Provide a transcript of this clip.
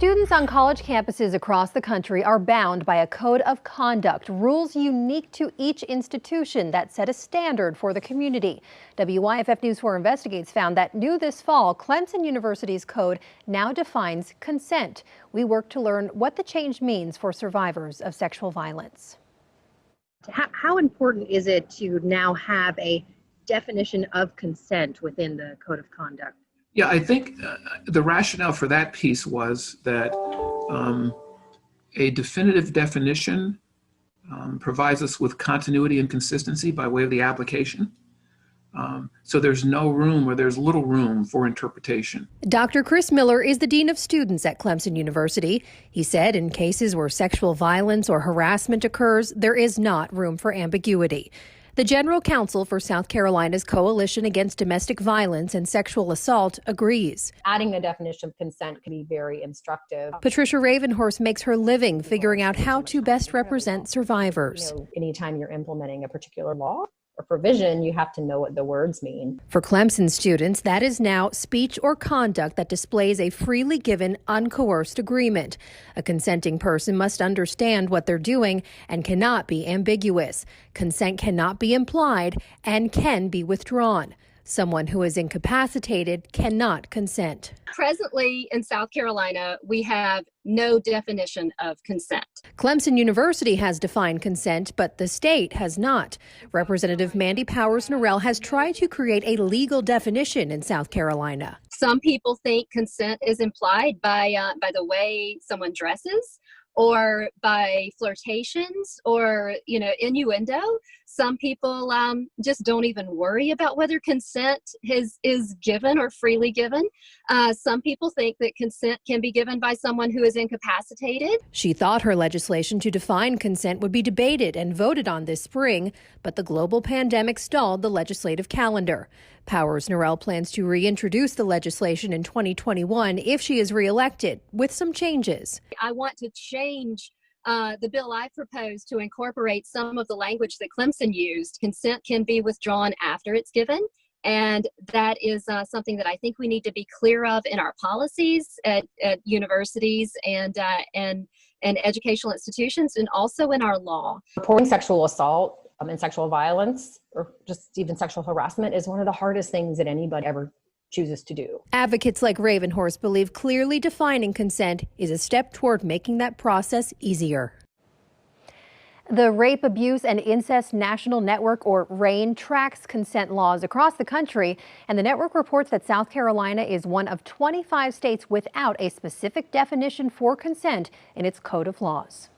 Students on college campuses across the country are bound by a code of conduct, rules unique to each institution that set a standard for the community. WYFF News 4 Investigates found that new this fall, Clemson University's code now defines consent. We work to learn what the change means for survivors of sexual violence. How important is it to now have a definition of consent within the code of conduct? Yeah, I think the rationale for that piece was that a definitive definition provides us with continuity and consistency by way of the application. So there's no room, or there's little room, for interpretation. Dr. Chris Miller is the Dean of Students at Clemson University. He said in cases where sexual violence or harassment occurs, there is not room for ambiguity. The General Counsel for South Carolina's Coalition Against Domestic Violence and Sexual Assault agrees. Adding the definition of consent can be very instructive. Patricia Ravenhorst makes her living figuring out how to best represent survivors. Anytime you're implementing a particular law or provision, you have to know what the words mean. For Clemson students, that is now speech or conduct that displays a freely given, uncoerced agreement. A consenting person must understand what they're doing and cannot be ambiguous. Consent cannot be implied and can be withdrawn. Someone who is incapacitated cannot consent. Presently in South Carolina, we have no definition of consent. Clemson University has defined consent, but the state has not. Representative Mandy Powers-Norrell has tried to create a legal definition in South Carolina. Some people think consent is implied by the way someone dresses, or by flirtations, or innuendo. Some people just don't even worry about whether consent is given or freely given. Some people think that consent can be given by someone who is incapacitated. She thought her legislation to define consent would be debated and voted on this spring, but the global pandemic stalled the legislative calendar. Powers-Norrell plans to reintroduce the legislation in 2021 if she is reelected, with some changes. I want to change the bill I proposed to incorporate some of the language that Clemson used. Consent can be withdrawn after it's given, and that is something that I think we need to be clear of in our policies at universities and educational institutions, and also in our law. Reporting sexual assault and sexual violence, or just even sexual harassment, is one of the hardest things that anybody ever chooses to do. Advocates like Ravenhorst believe clearly defining consent is a step toward making that process easier. The Rape, Abuse, and Incest National Network, or RAINN, tracks consent laws across the country, and the network reports that South Carolina is one of 25 states without a specific definition for consent in its code of laws.